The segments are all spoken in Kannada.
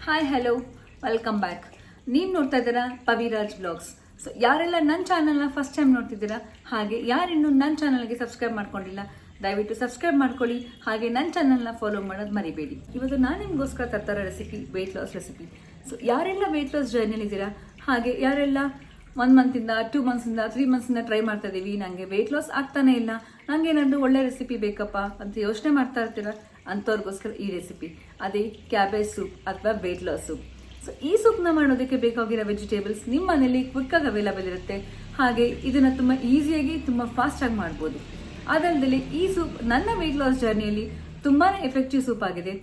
Hi hello welcome back. ನೀವು ನೋಡ್ತಾ ಇದ್ದೀರಾ ಪವಿರಾಜ್ ಬ್ಲಾಗ್ಸ್. ಸೊ ಯಾರೆಲ್ಲ ನನ್ನ ಚಾನಲ್ನ ಫಸ್ಟ್ ಟೈಮ್ ನೋಡ್ತಿದ್ದೀರಾ, ಹಾಗೆ ಯಾರಿನ್ನೂ ನನ್ನ ಚಾನಲ್ಗೆ ಸಬ್ಸ್ಕ್ರೈಬ್ ಮಾಡ್ಕೊಂಡಿಲ್ಲ, ದಯವಿಟ್ಟು ಸಬ್ಸ್ಕ್ರೈಬ್ ಮಾಡ್ಕೊಳ್ಳಿ. ಹಾಗೆ ನನ್ನ ಚಾನಲ್ನ ಫಾಲೋ ಮಾಡೋದು ಮರಿಬೇಡಿ. ಇವತ್ತು ನಾನು ನಿಮಗೋಸ್ಕರ ತರ್ತಾರೋ recipe weight loss recipe. So ಯಾರೆಲ್ಲ ವೆಯ್ಟ್ ಲಾಸ್ ಜರ್ನಿಲಿದ್ದೀರಾ, ಹಾಗೆ ಯಾರೆಲ್ಲ 1 ಮಂತಿಂದ 2 ಮಂತ್ಸಿಂದ 3 ಮಂತ್ಸಿಂದ ಟ್ರೈ ಮಾಡ್ತಾ ಇದ್ದೀವಿ, ನನಗೆ ವೆಯ್ಟ್ ಲಾಸ್ ಆಗ್ತಾನೆ ಇಲ್ಲ, ನನಗೆ ಏನಾದರೂ ಒಳ್ಳೆ ರೆಸಿಪಿ ಬೇಕಪ್ಪ ಅಂತ ಯೋಚನೆ ಮಾಡ್ತಾ ಇರ್ತೀರಾ, ಅಂಥವ್ರಿಗೋಸ್ಕರ ಈ ರೆಸಿಪಿ. ಅದೇ ಕ್ಯಾಬೇಜ್ ಸೂಪ್ ಅಥವಾ ವೆಯ್ಟ್ ಲಾಸ್ ಸೂಪ್. ಸೊ ಈ ಸೂಪ್ನ ಮಾಡೋದಕ್ಕೆ ಬೇಕಾಗಿರೋ ವೆಜಿಟೇಬಲ್ಸ್ ನಿಮ್ಮ ಮನೇಲಿ ಕ್ವಿಕ್ಕಾಗಿ ಅವೈಲಬಲ್ ಇರುತ್ತೆ. ಹಾಗೆ ಇದನ್ನು ತುಂಬ ಈಸಿಯಾಗಿ ತುಂಬ ಫಾಸ್ಟಾಗಿ ಮಾಡ್ಬೋದು. ಅದಲ್ಲದೆ ಈ ಸೂಪ್ ನನ್ನ ವೆಯ್ಟ್ ಲಾಸ್ ಜರ್ನಿಯಲ್ಲಿ ತುಂಬಾ ಎಫೆಕ್ಟಿವ್ ಸೂಪ್ ಆಗಿದೆ.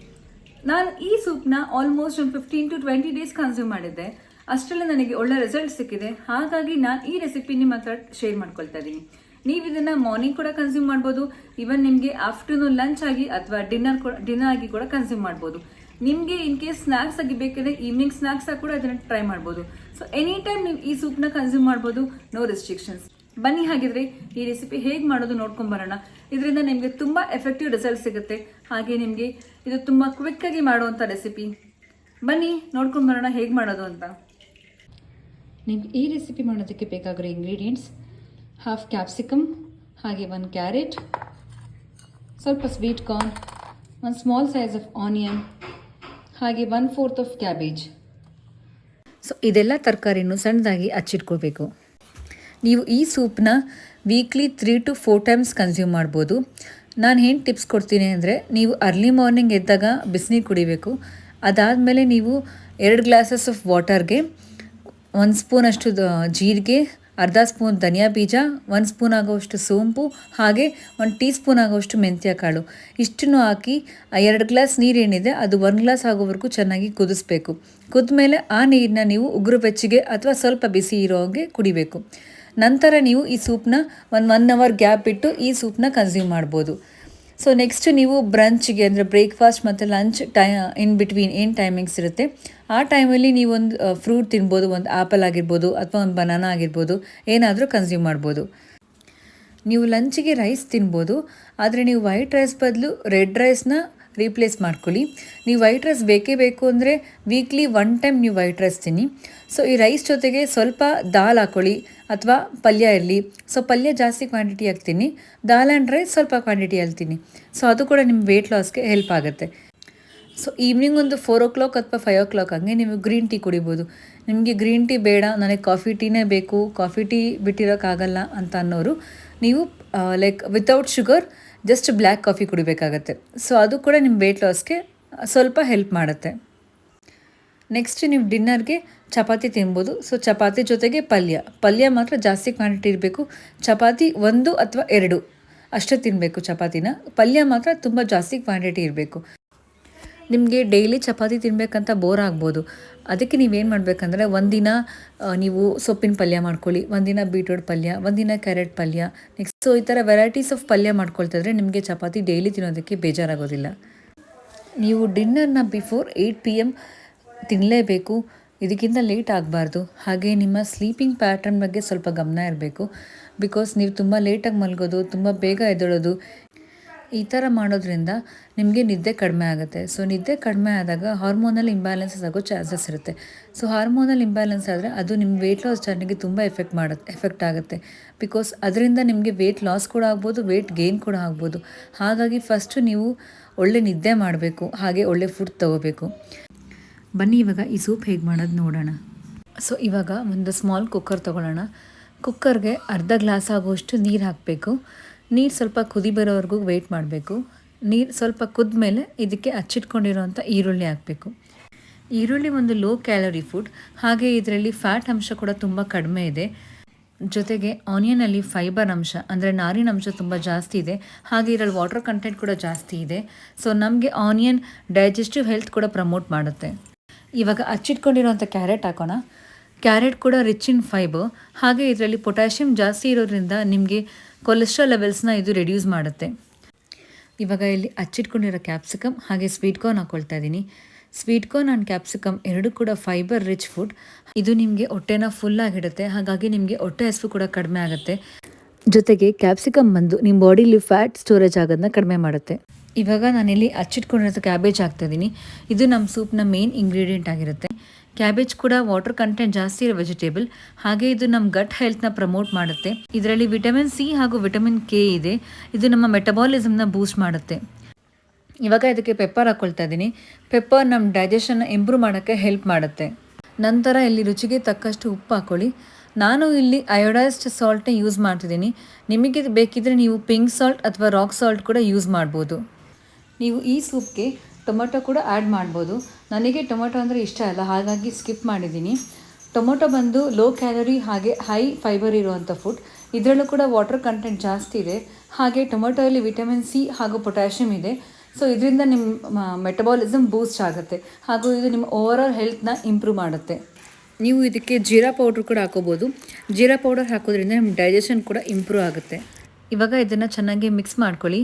ನಾನು ಈ ಸೂಪ್ನ ಆಲ್ಮೋಸ್ಟ್ ಒಂದು 15 to 20 ಡೇಸ್ ಕನ್ಸ್ಯೂಮ್ ಮಾಡಿದ್ದೆ. ಅಷ್ಟರಲ್ಲೇ ನನಗೆ ಒಳ್ಳೆ ರಿಸಲ್ಟ್ ಸಿಕ್ಕಿದೆ. ಹಾಗಾಗಿ ನಾನು ಈ ರೆಸಿಪಿ ನಿಮ್ಮ ಹತ್ರ ಶೇರ್ ಮಾಡ್ಕೊಳ್ತಾ ಇದ್ದೀನಿ. ನೀವು ಇದನ್ನು ಮಾರ್ನಿಂಗ್ ಕೂಡ ಕನ್ಸ್ಯೂಮ್ ಮಾಡ್ಬೋದು, ಈವನ್ ನಿಮಗೆ ಆಫ್ಟರ್ನೂನ್ ಲಂಚ್ ಆಗಿ ಅಥವಾ ಡಿನ್ನರ್ ಆಗಿ ಕೂಡ ಕನ್ಸ್ಯೂಮ್ ಮಾಡ್ಬೋದು. ನಿಮಗೆ ಇನ್ ಕೇಸ್ ಸ್ನ್ಯಾಕ್ಸ್ ಆಗಿ ಬೇಕಿದ್ರೆ ಈವ್ನಿಂಗ್ ಸ್ನ್ಯಾಕ್ಸ್ ಆಗಿ ಕೂಡ ಇದನ್ನು ಟ್ರೈ ಮಾಡ್ಬೋದು. ಸೊ ಎನಿ ಟೈಮ್ ನೀವು ಈ ಸೂಪ್ನ ಕನ್ಸ್ಯೂಮ್ ಮಾಡ್ಬೋದು, ನೋ ರೆಸ್ಟ್ರಿಕ್ಷನ್ಸ್. ಬನ್ನಿ ಹಾಗಿದ್ರೆ ಈ ರೆಸಿಪಿ ಹೇಗೆ ಮಾಡೋದು ನೋಡ್ಕೊಂಡು ಬರೋಣ. ಇದರಿಂದ ನಿಮಗೆ ತುಂಬ ಎಫೆಕ್ಟಿವ್ ರಿಸಲ್ಟ್ ಸಿಗುತ್ತೆ. ಹಾಗೆ ನಿಮಗೆ ಇದು ತುಂಬ ಕ್ವಿಕ್ಕಾಗಿ ಮಾಡುವಂಥ ರೆಸಿಪಿ. ಬನ್ನಿ ನೋಡ್ಕೊಂಡು ಬರೋಣ ಹೇಗೆ ಮಾಡೋದು ಅಂತ. ನಿಮ್ಗೆ ಈ ರೆಸಿಪಿ ಮಾಡೋದಕ್ಕೆ ಬೇಕಾಗಿರೋ ಇಂಗ್ರೀಡಿಯೆಂಟ್ಸ್: ಹಾಫ್ ಕ್ಯಾಪ್ಸಿಕಮ್, ಹಾಗೆ 1 ಕ್ಯಾರೆಟ್, ಸ್ವಲ್ಪ sweet corn, 1 small size of onion, ಹಾಗೆ 1/4 ಆಫ್ ಕ್ಯಾಬೇಜ್. ಸೊ ಇದೆಲ್ಲ ತರಕಾರಿನೂ ಸಣ್ಣದಾಗಿ ಹಚ್ಚಿಟ್ಕೋಬೇಕು. ನೀವು ಈ ಸೂಪ್ನ ವೀಕ್ಲಿ 3 to 4 ಟೈಮ್ಸ್ ಕನ್ಸ್ಯೂಮ್ ಮಾಡ್ಬೋದು. ನಾನು ಏನು ಟಿಪ್ಸ್ ಕೊಡ್ತೀನಿ ಅಂದರೆ, ನೀವು ಅರ್ಲಿ ಮಾರ್ನಿಂಗ್ ಎದ್ದಾಗ ಬಿಸಿನೀರು ಕುಡಿಬೇಕು. ಅದಾದಮೇಲೆ ನೀವು 2 ಗ್ಲಾಸಸ್ ಆಫ್ ವಾಟರ್ಗೆ 1 ಸ್ಪೂನಷ್ಟು ಜೀರಿಗೆ, ಅರ್ಧ ಸ್ಪೂನ್ ಧನಿಯಾ ಬೀಜ, 1 ಸ್ಪೂನ್ ಆಗೋಷ್ಟು ಸೋಂಪು, ಹಾಗೆ 1 ಟೀ ಸ್ಪೂನ್ ಆಗೋಷ್ಟು ಮೆಂತ್ಯ ಕಾಳು, ಇಷ್ಟನ್ನು ಹಾಕಿ ಆ 2 ಗ್ಲಾಸ್ ನೀರೇನಿದೆ ಅದು 1 ಗ್ಲಾಸ್ ಆಗೋವರೆಗೂ ಚೆನ್ನಾಗಿ ಕುದಿಸ್ಬೇಕು. ಕುದ್ಮೇಲೆ ಆ ನೀರನ್ನ ನೀವು ಉಗುರು ಬೆಚ್ಚಗೆ ಅಥವಾ ಸ್ವಲ್ಪ ಬಿಸಿ ಇರೋ ಹಾಗೆ ಕುಡಿಬೇಕು. ನಂತರ ನೀವು ಈ ಸೂಪ್ನ 1 ಅವರ್ ಗ್ಯಾಪ್ ಬಿಟ್ಟು ಈ ಸೂಪ್ನ ಕನ್ಸ್ಯೂಮ್ ಮಾಡ್ಬೋದು. ಸೊ ನೆಕ್ಸ್ಟ್ ನೀವು ಬ್ರಂಚ್ಗೆ ಅಂದರೆ ಬ್ರೇಕ್ಫಾಸ್ಟ್ ಮತ್ತು ಲಂಚ್ ಇನ್ ಬಿಟ್ವೀನ್ ಏನು ಟೈಮಿಂಗ್ಸ್ ಇರುತ್ತೆ, ಆ ಟೈಮಲ್ಲಿ ನೀವೊಂದು ಫ್ರೂಟ್ ತಿನ್ಬೋದು. ಒಂದು ಆ್ಯಪಲ್ ಆಗಿರ್ಬೋದು ಅಥವಾ ಒಂದು ಬನಾನಾ ಆಗಿರ್ಬೋದು, ಏನಾದರೂ ಕನ್ಸ್ಯೂಮ್ ಮಾಡ್ಬೋದು. ನೀವು ಲಂಚಿಗೆ ರೈಸ್ ತಿನ್ಬೋದು, ಆದರೆ ನೀವು ವೈಟ್ ರೈಸ್ ಬದಲು ರೆಡ್ ರೈಸ್ನ ರೀಪ್ಲೇಸ್ ಮಾಡ್ಕೊಳ್ಳಿ. ನೀವು ವೈಟ್ ರೈಸ್ ಬೇಕೇ ಬೇಕು ಅಂದರೆ ವೀಕ್ಲಿ 1 ಟೈಮ್ ನೀವು ವೈಟ್ ರೈಸ್ ತಿನ್ನಿ. ಸೊ ಈ ರೈಸ್ ಜೊತೆಗೆ ಸ್ವಲ್ಪ ದಾಲ್ ಹಾಕ್ಕೊಳ್ಳಿ ಅಥವಾ ಪಲ್ಯ ಇರಲಿ. ಸೊ ಪಲ್ಯ ಜಾಸ್ತಿ ಕ್ವಾಂಟಿಟಿ ಹಾಕ್ತೀನಿ, ದಾಲ್ ಆ್ಯಂಡ್ ರೈಸ್ ಸ್ವಲ್ಪ ಕ್ವಾಂಟಿಟಿ ಹಾಕ್ತೀನಿ. ಸೊ ಅದು ಕೂಡ ನಿಮ್ಮ ವೆಯ್ಟ್ ಲಾಸ್ಗೆ ಹೆಲ್ಪ್ ಆಗುತ್ತೆ. ಸೊ ಈವ್ನಿಂಗ್ ಒಂದು 4 o'clock ಅಥವಾ 5 o'clock ಹಂಗೆ ನೀವು ಗ್ರೀನ್ ಟೀ ಕುಡಿಬೋದು. ನಿಮಗೆ ಗ್ರೀನ್ ಟೀ ಬೇಡ, ನನಗೆ ಕಾಫಿ ಟೀನೇ ಬೇಕು, ಕಾಫಿ ಟೀ ಬಿಟ್ಟಿರೋಕ್ಕಾಗಲ್ಲ ಅಂತ ಅನ್ನೋರು ನೀವು like without sugar just black coffee ಕುಡಿಬೇಕಾಗತ್ತೆ. ಸೊ ಅದು ಕೂಡ ನಿಮ್ಮ ವೆಯ್ಟ್ ಲಾಸ್ಗೆ ಸ್ವಲ್ಪ ಹೆಲ್ಪ್ ಮಾಡುತ್ತೆ. ನೆಕ್ಸ್ಟ್ ನೀವು ಡಿನ್ನರ್ಗೆ ಚಪಾತಿ ತಿನ್ಬೋದು. ಸೊ ಚಪಾತಿ ಜೊತೆಗೆ ಪಲ್ಯ ಮಾತ್ರ ಜಾಸ್ತಿ ಕ್ವಾಂಟಿಟಿ ಇರಬೇಕು. ಚಪಾತಿ 1 ಅಥವಾ 2 ಅಷ್ಟೇ ತಿನ್ನಬೇಕು ಚಪಾತಿನ. ಪಲ್ಯ ಮಾತ್ರ ತುಂಬ ಜಾಸ್ತಿ ಕ್ವಾಂಟಿಟಿ ಇರಬೇಕು. ನಿಮಗೆ ಡೈಲಿ ಚಪಾತಿ ತಿನ್ನಬೇಕಂತ ಬೋರ್ ಆಗ್ಬೋದು. ಅದಕ್ಕೆ ನೀವೇನು ಮಾಡಬೇಕಂದ್ರೆ, ಒಂದಿನ ನೀವು ಸೊಪ್ಪಿನ ಪಲ್ಯ ಮಾಡ್ಕೊಳ್ಳಿ, ಒಂದಿನ ಬೀಟ್ರೂಟ್ ಪಲ್ಯ, ಒಂದಿನ ಕ್ಯಾರೆಟ್ ಪಲ್ಯ. ನೆಕ್ಸ್ಟ್ ಸೊ ಈ ಥರ ವೆರೈಟೀಸ್ ಆಫ್ ಪಲ್ಯ ಮಾಡ್ಕೊಳ್ತಿದ್ರೆ ನಿಮಗೆ ಚಪಾತಿ ಡೈಲಿ ತಿನ್ನೋದಕ್ಕೆ ಬೇಜಾರಾಗೋದಿಲ್ಲ. ನೀವು ಡಿನ್ನರ್ನ ಬಿಫೋರ್ 8 PM ತಿನ್ನಲೇಬೇಕು, ಇದಕ್ಕಿಂತ ಲೇಟ್ ಆಗಬಾರ್ದು. ಹಾಗೆ ನಿಮ್ಮ ಸ್ಲೀಪಿಂಗ್ ಪ್ಯಾಟರ್ನ್ ಬಗ್ಗೆ ಸ್ವಲ್ಪ ಗಮನ ಇರಬೇಕು. ಬಿಕಾಸ್ ನೀವು ತುಂಬ ಲೇಟಾಗಿ ಮಲಗೋದು, ತುಂಬ ಬೇಗ ಎದ್ದೇಳೋದು, ಈ ಥರ ಮಾಡೋದ್ರಿಂದ ನಿಮಗೆ ನಿದ್ದೆ ಕಡಿಮೆ ಆಗುತ್ತೆ. ಸೊ ನಿದ್ದೆ ಕಡಿಮೆ ಆದಾಗ ಹಾರ್ಮೋನಲ್ ಇಂಬ್ಯಾಲೆನ್ಸಸ್ ಆಗೋ ಚಾನ್ಸಸ್ ಇರುತ್ತೆ. ಸೊ ಹಾರ್ಮೋನಲ್ ಇಂಬ್ಯಾಲೆನ್ಸ್ ಆದರೆ ಅದು ನಿಮ್ಮ ವೆಯ್ಟ್ ಲಾಸ್ ಜರ್ನಿಗೆ ತುಂಬ ಎಫೆಕ್ಟ್ ಆಗುತ್ತೆ. ಬಿಕಾಸ್ ಅದರಿಂದ ನಿಮಗೆ ವೆಯ್ಟ್ ಲಾಸ್ ಕೂಡ ಆಗ್ಬೋದು, ವೆಯ್ಟ್ ಗೇನ್ ಕೂಡ ಆಗ್ಬೋದು. ಹಾಗಾಗಿ ಫಸ್ಟು ನೀವು ಒಳ್ಳೆ ನಿದ್ದೆ ಮಾಡಬೇಕು, ಹಾಗೆ ಒಳ್ಳೆ ಫುಡ್ ತೊಗೋಬೇಕು. ಬನ್ನಿ ಇವಾಗ ಈ ಸೂಪ್ ಹೇಗೆ ಮಾಡೋದು ನೋಡೋಣ. ಸೊ ಇವಾಗ ಒಂದು ಸ್ಮಾಲ್ ಕುಕ್ಕರ್ ತೊಗೊಳ್ಳೋಣ. ಕುಕ್ಕರ್ಗೆ ಅರ್ಧ ಗ್ಲಾಸ್ ಆಗುವಷ್ಟು ನೀರು ಹಾಕಬೇಕು. ನೀರು ಸ್ವಲ್ಪ ಕುದಿ ಬರೋವರೆಗೂ ವೆಯ್ಟ್ ಮಾಡಬೇಕು. ನೀರು ಸ್ವಲ್ಪ ಕುದ್ದ ಮೇಲೆ ಇದಕ್ಕೆ ಹಚ್ಚಿಟ್ಕೊಂಡಿರೋಂಥ ಈರುಳ್ಳಿ ಹಾಕಬೇಕು. ಈರುಳ್ಳಿ ಒಂದು ಲೋ ಕ್ಯಾಲರಿ ಫುಡ್, ಹಾಗೆ ಇದರಲ್ಲಿ ಫ್ಯಾಟ್ ಅಂಶ ಕೂಡ ತುಂಬ ಕಡಿಮೆ ಇದೆ. ಜೊತೆಗೆ ಆನಿಯನಲ್ಲಿ ಫೈಬರ್ ಅಂಶ ಅಂದರೆ ನಾರಿನ ಅಂಶ ತುಂಬ ಜಾಸ್ತಿ ಇದೆ. ಹಾಗೆ ಇದರಲ್ಲಿ ವಾಟರ್ ಕಂಟೆಂಟ್ ಕೂಡ ಜಾಸ್ತಿ ಇದೆ. ಸೊ ನಮಗೆ ಆನಿಯನ್ ಡೈಜೆಸ್ಟಿವ್ ಹೆಲ್ತ್ ಕೂಡ ಪ್ರಮೋಟ್ ಮಾಡುತ್ತೆ. ಇವಾಗ ಹಚ್ಚಿಟ್ಕೊಂಡಿರೋಂಥ ಕ್ಯಾರೆಟ್ ಹಾಕೋಣ. ಕ್ಯಾರೆಟ್ ಕೂಡ ರಿಚ್ ಇನ್ ಫೈಬರ್, ಹಾಗೆ ಇದರಲ್ಲಿ ಪೊಟ್ಯಾಷಿಯಮ್ ಜಾಸ್ತಿ ಇರೋದ್ರಿಂದ ನಿಮಗೆ ಕೊಲೆಸ್ಟ್ರಾಲ್ ಲೆವೆಲ್ಸ್ನ ಇದು ರೆಡ್ಯೂಸ್ ಮಾಡುತ್ತೆ. ಇವಾಗ ಇಲ್ಲಿ ಹಚ್ಚಿಟ್ಕೊಂಡಿರೋ ಕ್ಯಾಪ್ಸಿಕಮ್ ಹಾಗೆ ಸ್ವೀಟ್ ಕಾರ್ನ್ ಹಾಕ್ಕೊಳ್ತಾ ಇದ್ದೀನಿ. ಸ್ವೀಟ್ ಕಾರ್ನ್ ಆ್ಯಂಡ್ ಕ್ಯಾಪ್ಸಿಕಮ್ ಎರಡೂ ಕೂಡ ಫೈಬರ್ ರಿಚ್ ಫುಡ್. ಇದು ನಿಮಗೆ ಹೊಟ್ಟೆನ ಫುಲ್ಲಾಗಿಡುತ್ತೆ, ಹಾಗಾಗಿ ನಿಮಗೆ ಹೊಟ್ಟೆ ಹಸಿವು ಕೂಡ ಕಡಿಮೆ ಆಗುತ್ತೆ. ಜೊತೆಗೆ ಕ್ಯಾಪ್ಸಿಕಮ್ ಬಂದು ನಿಮ್ಮ ಬಾಡಿಲಿ ಫ್ಯಾಟ್ ಸ್ಟೋರೇಜ್ ಆಗೋದನ್ನ ಕಡಿಮೆ ಮಾಡುತ್ತೆ. ಇವಾಗ ನಾನಿಲ್ಲಿ ಹಚ್ಚಿಟ್ಕೊಂಡಿರೋ ಕ್ಯಾಬೇಜ್ ಹಾಕ್ತಾಯಿದ್ದೀನಿ. ಇದು ನಮ್ಮ ಸೂಪ್ನ ಮೇನ್ ಇಂಗ್ರೀಡಿಯೆಂಟ್ ಆಗಿರುತ್ತೆ. ಕ್ಯಾಬೇಜ್ ಕೂಡ ವಾಟರ್ ಕಂಟೆಂಟ್ ಜಾಸ್ತಿ ಇರೋ ವೆಜಿಟೇಬಲ್. ಹಾಗೆ ಇದು ನಮ್ಮ ಗಟ್ ಹೆಲ್ತ್ನ ಪ್ರಮೋಟ್ ಮಾಡುತ್ತೆ. ಇದರಲ್ಲಿ ವಿಟಮಿನ್ ಸಿ ಹಾಗೂ ವಿಟಮಿನ್ ಕೆ ಇದೆ. ಇದು ನಮ್ಮ ಮೆಟಬಾಲಿಸಮ್ನ ಬೂಸ್ಟ್ ಮಾಡುತ್ತೆ. ಇವಾಗ ಇದಕ್ಕೆ ಪೆಪ್ಪರ್ ಹಾಕ್ಕೊಳ್ತಾ ಇದ್ದೀನಿ. ಪೆಪ್ಪರ್ ನಮ್ಮ ಡೈಜೆಷನ್ನ ಇಂಪ್ರೂವ್ ಮಾಡೋಕ್ಕೆ ಹೆಲ್ಪ್ ಮಾಡುತ್ತೆ. ನಂತರ ಇಲ್ಲಿ ರುಚಿಗೆ ತಕ್ಕಷ್ಟು ಉಪ್ಪು ಹಾಕ್ಕೊಳ್ಳಿ. ನಾನು ಇಲ್ಲಿ ಅಯೋಡೈಸ್ಡ್ ಸಾಲ್ಟ್ನೇ ಯೂಸ್ ಮಾಡ್ತಿದ್ದೀನಿ. ನಿಮಗೆ ಬೇಕಿದ್ರೆ ನೀವು ಪಿಂಕ್ ಸಾಲ್ಟ್ ಅಥವಾ ರಾಕ್ ಸಾಲ್ಟ್ ಕೂಡ ಯೂಸ್ ಮಾಡ್ಬೋದು. ನೀವು ಈ ಸೂಪ್ಗೆ ಟೊಮೊಟೊ ಕೂಡ ಆ್ಯಡ್ ಮಾಡ್ಬೋದು. ನನಗೆ ಟೊಮೊಟೊ ಅಂದರೆ ಇಷ್ಟ ಅಲ್ಲ, ಹಾಗಾಗಿ ಸ್ಕಿಪ್ ಮಾಡಿದ್ದೀನಿ. ಟೊಮೊಟೊ ಬಂದು ಲೋ ಕ್ಯಾಲರಿ ಹಾಗೆ ಹೈ ಫೈಬರ್ ಇರುವಂಥ ಫುಡ್. ಇದರಲ್ಲೂ ಕೂಡ ವಾಟರ್ ಕಂಟೆಂಟ್ ಜಾಸ್ತಿ ಇದೆ. ಹಾಗೆ ಟೊಮೊಟೊಯಲ್ಲಿ ವಿಟಮಿನ್ ಸಿ ಹಾಗೂ ಪೊಟ್ಯಾಷಿಯಮ್ ಇದೆ. ಸೊ ಇದರಿಂದ ನಿಮ್ಮ ಮೆಟಬಾಲಿಸಮ್ ಬೂಸ್ಟ್ ಆಗುತ್ತೆ ಹಾಗೂ ಇದು ನಿಮ್ಮ ಓವರಾಲ್ ಹೆಲ್ತ್ನ ಇಂಪ್ರೂವ್ ಮಾಡುತ್ತೆ. ನೀವು ಇದಕ್ಕೆ ಜೀರಾ ಪೌಡ್ರ್ ಕೂಡ ಹಾಕೋಬೋದು. ಜೀರಾ ಪೌಡರ್ ಹಾಕೋದ್ರಿಂದ ನಿಮ್ಮ ಡೈಜೆಷನ್ ಕೂಡ ಇಂಪ್ರೂವ್ ಆಗುತ್ತೆ. ಇವಾಗ ಇದನ್ನು ಚೆನ್ನಾಗಿ ಮಿಕ್ಸ್ ಮಾಡ್ಕೊಳ್ಳಿ.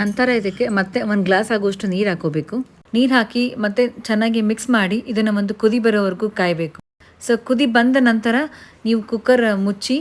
ನಂತರ ಇದಕ್ಕೆ ಮತ್ತೆ 1 ಗ್ಲಾಸ್ ಆಗುವಷ್ಟು ನೀರು ಹಾಕೋಬೇಕು. ನೀರು ಹಾಕಿ ಮತ್ತೆ ಚೆನ್ನಾಗಿ ಮಿಕ್ಸ್ ಮಾಡಿ ಇದನ್ನು ಒಂದು ಕುದಿ ಬರೋವರೆಗೂ ಕಾಯಬೇಕು. ಸೊ ಕುದಿ ಬಂದ ನಂತರ ನೀವು ಕುಕ್ಕರ್ ಮುಚ್ಚಿ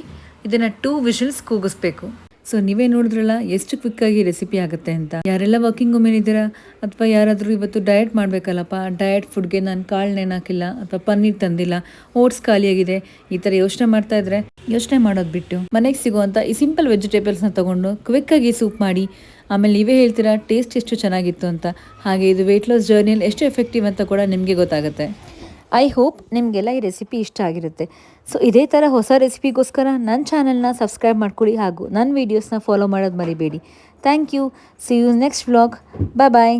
ಇದನ್ನು 2 ವಿಷಲ್ಸ್ ಕೂಗಿಸ್ಬೇಕು. ಸೊ ನೀವೇ ನೋಡಿದ್ರಲ್ಲ ಎಷ್ಟು ಕ್ವಿಕ್ಕಾಗಿ ರೆಸಿಪಿ ಆಗುತ್ತೆ ಅಂತ. ಯಾರೆಲ್ಲ ವರ್ಕಿಂಗ್ ವುಮೆನ್ ಇದ್ದೀರಾ ಅಥವಾ ಯಾರಾದರೂ ಇವತ್ತು ಡಯಟ್ ಮಾಡಬೇಕಲ್ಲಪ್ಪ, ಡಯಟ್ ಫುಡ್ಗೆ ನಾನು ಕಾಳನ್ನೇನು ಹಾಕಿಲ್ಲ ಅಥವಾ ಪನ್ನೀರ್ ತಂದಿಲ್ಲ, ಓಟ್ಸ್ ಖಾಲಿಯಾಗಿದೆ, ಈ ಥರ ಯೋಚನೆ ಮಾಡ್ತಾ ಇದ್ರೆ ಯೋಚನೆ ಮಾಡೋದು ಬಿಟ್ಟು ಮನೆಗೆ ಸಿಗುವಂಥ ಈ ಸಿಂಪಲ್ ವೆಜಿಟೇಬಲ್ಸ್ನ ತೊಗೊಂಡು ಕ್ವಿಕ್ಕಾಗಿ ಸೂಪ್ ಮಾಡಿ ಆಮೇಲೆ ನೀವೇ ಹೇಳ್ತೀರಾ ಟೇಸ್ಟ್ ಎಷ್ಟು ಚೆನ್ನಾಗಿತ್ತು ಅಂತ. ಹಾಗೆ ಇದು ವೆಯ್ಟ್ ಲಾಸ್ ಜರ್ನಿಯಲ್ಲಿ ಎಷ್ಟು ಎಫೆಕ್ಟಿವ್ ಅಂತ ಕೂಡ ನಿಮಗೆ ಗೊತ್ತಾಗುತ್ತೆ. ಐ ಹೋಪ್ ನಿಮಗೆಲ್ಲ ಈ ರೆಸಿಪಿ ಇಷ್ಟ ಆಗಿರುತ್ತೆ. ಸೊ ಇದೇ ಥರ ಹೊಸ ರೆಸಿಪಿಗೋಸ್ಕರ ನನ್ನ ಚಾನಲ್ನ ಸಬ್ಸ್ಕ್ರೈಬ್ ಮಾಡ್ಕೊಳ್ಳಿ ಹಾಗೂ ನನ್ನ ವೀಡಿಯೋಸ್ನ ಫಾಲೋ ಮಾಡೋದು ಮರಿಬೇಡಿ. Thank you. See you next vlog. Bye.